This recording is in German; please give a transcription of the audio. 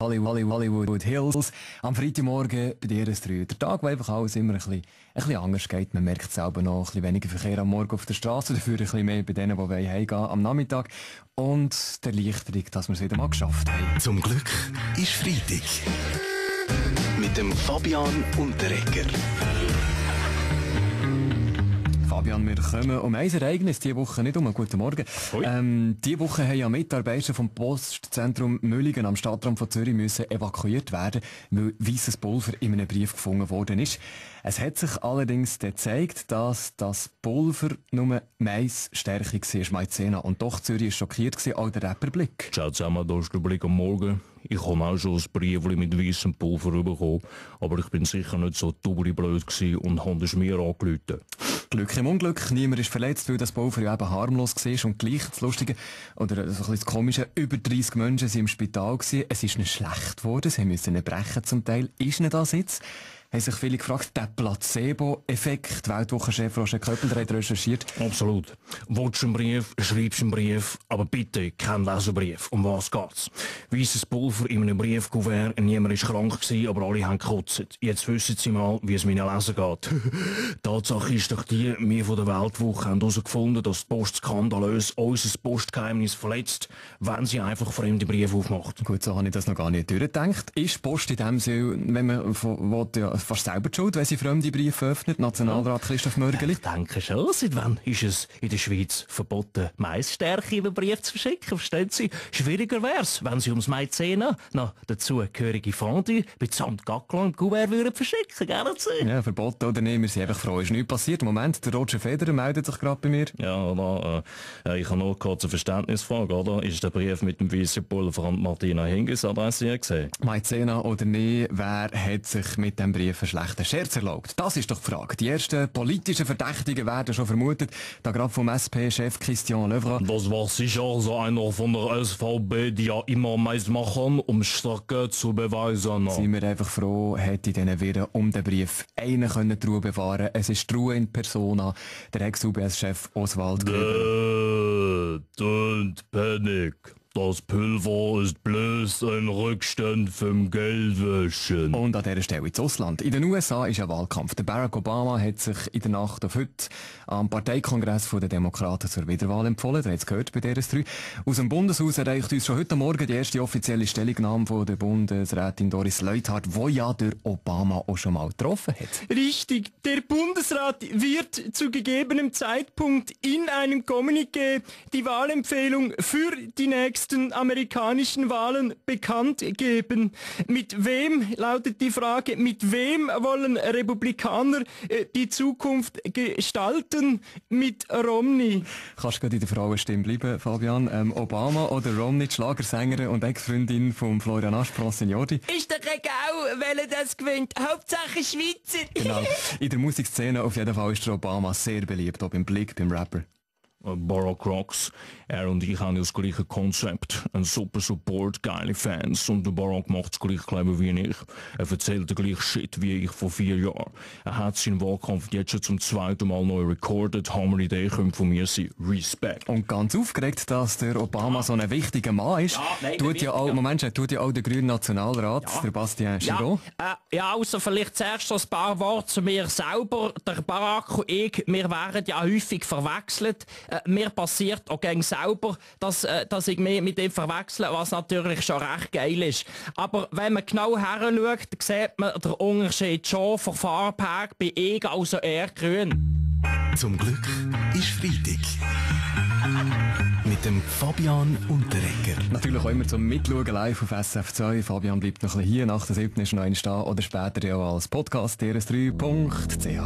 Hollywood Hills. Am Freitagmorgen bei DRS3. Der Tag, wo einfach alles immer ein bisschen anders geht. Man merkt selber noch ein bisschen weniger Verkehr am Morgen auf der Straße, dafür ein bisschen mehr bei denen, die heimgehen am Nachmittag. Und der Erleichterung, dass wir es wieder mal geschafft haben. Zum Glück ist Freitag. Mit dem Fabian Unterreger. Fabian, wir kommen um ein Ereignis diese Woche nicht um. Guten Morgen. Diese Woche haben ja Mitarbeiter vom Postzentrum Müllingen am Stadtrand von Zürich müssen evakuiert werden, weil weisses Pulver in einem Brief gefunden worden ist. Es hat sich allerdings gezeigt, dass das Pulver nur Maisstärke war, Maizena. Und doch Zürich war schockiert, auch der Rapper Blick. Ciao zusammen, da ist der Blick am Morgen. Ich habe auch schon ein Brief mit weissem Pulver bekommen, aber ich bin sicher nicht so blöd gewesen und habe den Schmier angerufen. Glück im Unglück, niemand ist verletzt, weil das Pulver ja eben harmlos war. Und gleich das Lustige, oder so ein bisschen das Komische, über 30 Menschen waren im Spital gewesen. Es ist nicht schlecht geworden, sie mussten ihn brechen zum Teil. Ist nicht das jetzt? Haben sich viele gefragt, der Placebo-Effekt, Weltwochenchef Roger Köppel, der hat recherchiert. Absolut. Willst du einen Brief, schreibst du einen Brief, aber bitte kein Leserbrief. Um was geht's? Weisses Pulver in einem Briefkuvert, niemand war krank gewesen, aber alle haben gekotzt. Jetzt wissen sie mal, wie es meinen Leser geht. Tatsache ist doch die, wir von der Weltwoche haben herausgefunden, dass die Post skandalös unser Postgeheimnis verletzt, wenn sie einfach fremde Briefe aufmacht. Gut, so habe ich das noch gar nicht durchgedacht. Ist Post in dem Sinne, wenn man will, ja, fast selber die Schuld, wenn sie fremde Briefe öffnet? Nationalrat Christoph Mörgeli? Ich denke schon. Seit wann ist es in der Schweiz verboten, Maisstärke über Brief zu verschicken? Verstehen Sie? Schwieriger wär's, wenn Sie ums Maizena noch dazugehörige Fondue bei St. Gackler und Gouverne würden verschicken, gell? Ja, verboten oder nicht, wir sind einfach froh, ist nichts passiert. Im Moment, der Roger Federer meldet sich gerade bei mir. Ja, oder? Ich habe noch kurz eine Verständnisfrage, oder? Ist der Brief mit dem weißen Pulver an Martina Hingis adressiert gesehen? Maizena oder nicht, wer hat sich mit dem Brief einen schlechten Scherz erlaubt? Das ist doch die Frage. Die ersten politischen Verdächtigen werden schon vermutet, da gerade vom SP-Chef Christian Löwra. Das war sicher so einer von der SVP, die ja immer Mais machen, um Stärke zu beweisen. Sind wir einfach froh, hätte diesen Wirren um den Brief einen können die Ruhe bewahren. Es ist die Ruhe in Persona, der Ex-UBS-Chef Oswald Grüber. Don't panic. Das Pulver ist bloß ein Rückstand vom Geldwäschen. Und an dieser Stelle ins Ausland. In den USA ist ein Wahlkampf. Der Barack Obama hat sich in der Nacht auf heute am Parteikongress der Demokraten zur Wiederwahl empfohlen. Ihr habt es gehört bei DRS3. Aus dem Bundeshaus erreicht uns schon heute Morgen die erste offizielle Stellungnahme von der Bundesrätin Doris Leuthard, die ja der Obama auch schon mal getroffen hat. Richtig. Der Bundesrat wird zu gegebenem Zeitpunkt in einem Kommuniqué die Wahlempfehlung für die nächsten amerikanischen Wahlen bekannt geben. Mit wem, lautet die Frage, mit wem wollen Republikaner die Zukunft gestalten? Mit Romney. Kannst du gerade in der Frauenstimme bleiben, Fabian? Obama oder Romney, die Schlagersängerin und Ex-Freundin von Florian Aspro Signori? Ist doch egal, wer das gewinnt. Hauptsache Schweizer. Genau. In der Musikszene auf jeden Fall ist der Obama sehr beliebt, auch beim Blick, beim Rapper. Barack Rocks. Er und ich haben ja das gleiche Konzept. Ein super Support, geile Fans. Und der Barack macht das gleich clever wie ich. Er erzählt den gleichen Shit wie ich vor 4 Jahren. Er hat seinen Wahlkampf jetzt schon zum 2. Mal neu recorded. Hammer Idee könnte von mir sein. Respekt. Und ganz aufgeregt, dass der Obama so ein wichtiger Mann ist, tut ja auch der grüne Nationalrat, der Bastien Giraud. Ja, also vielleicht zuerst ein paar Worte zu mir selber. Der Barack und ich, wir werden ja häufig verwechselt. Mir passiert auch gegen selber, dass ich mich mit ihm verwechsle, was natürlich schon recht geil ist. Aber wenn man genau her schaut, sieht man den Unterschied schon von Farbe her, bei ich also eher grün. Zum Glück ist Freitag. Mit dem Fabian Unterreger. Natürlich auch immer zum Mitschauen live auf SF2. Fabian bleibt noch ein bisschen hier, nach der 7. ist noch ein da oder später ja als Podcast ds3.ch.